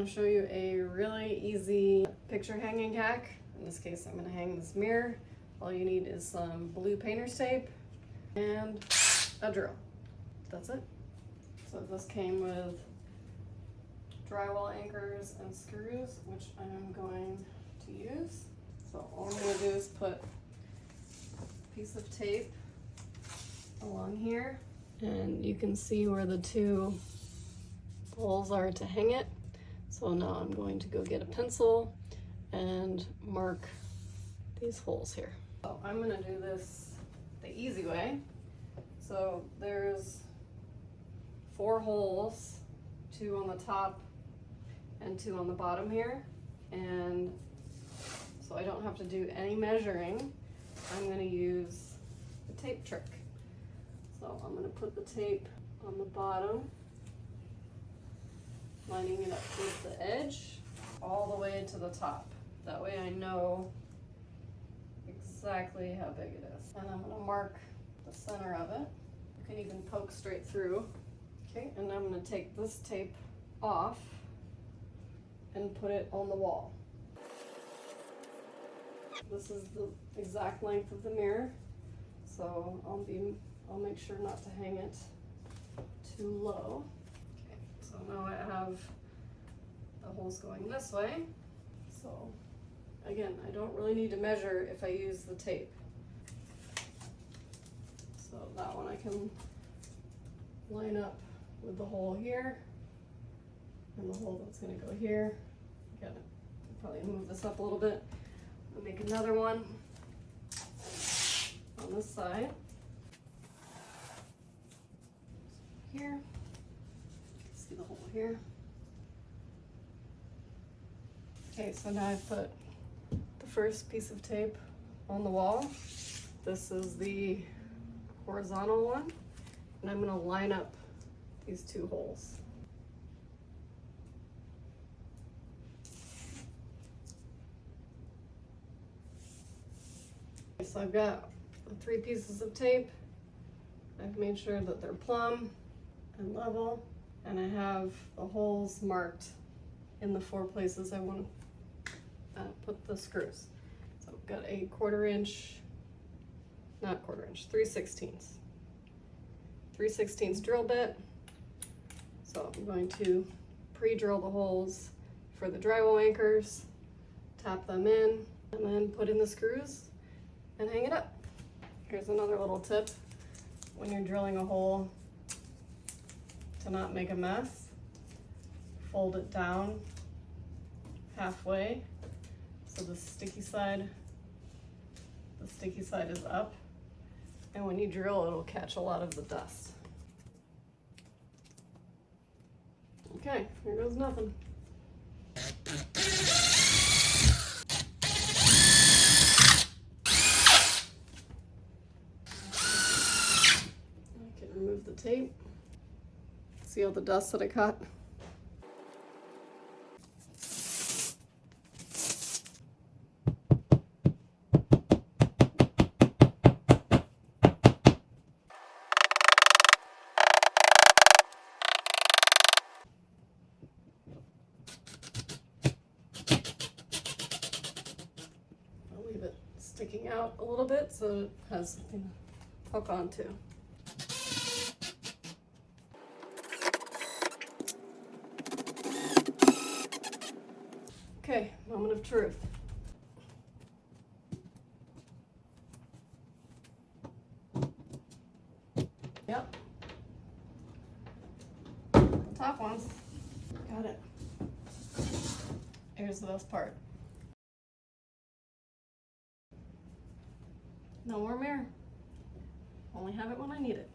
going to show you a really easy picture hanging hack. In this case, I'm going to hang this mirror. All you need is some blue painter's tape and a drill. That's it. So this came with drywall anchors and screws, which I'm going to use. So all I'm going to do is put a piece of tape along here, and you can see where the two holes are to hang it. So now I'm going to go get a pencil and mark these holes here. So I'm going to do this the easy way. So there's 4 holes, 2 on the top and 2 on the bottom here, and so I don't have to do any measuring. I'm going to use the tape trick. So I'm going to put the tape on the bottom, lining it up with the edge all the way to the top. That way I know exactly how big it is. And I'm going to mark the center of it. You can even poke straight through. Okay, and I'm going to take this tape off and put it on the wall. This is the exact length of the mirror, so I'll make sure not to hang it too low. Okay, so now I have the holes going this way. So again, I don't really need to measure if I use the tape. So that one I can line up with the hole here and the hole that's going to go here. Got to probably move this up a little bit. I'll make another one on this side. Here, see the hole here. Okay, so now I've put the first piece of tape on the wall. This is the horizontal one, and I'm going to line up these 2 holes. So I've got 3 pieces of tape. I've made sure that they're plumb and level, and I have the holes marked in the 4 places I want to put the screws. So I've got a 1/4 inch, not 1/4 inch, 3/16. 3/16 drill bit. So I'm going to pre-drill the holes for the drywall anchors, tap them in, and then put in the screws and hang it up. Here's another little tip. When you're drilling a hole, to not make a mess, fold it down halfway so the sticky side is up, and when you drill it'll catch a lot of the dust. Okay, here goes nothing. I can remove the tape. See all the dust that I caught? I'll leave it sticking out a little bit so it has something to hook onto. Okay, moment of truth. Yep. The top ones. Got it. Here's the best part. No more mirror. Only have it when I need it.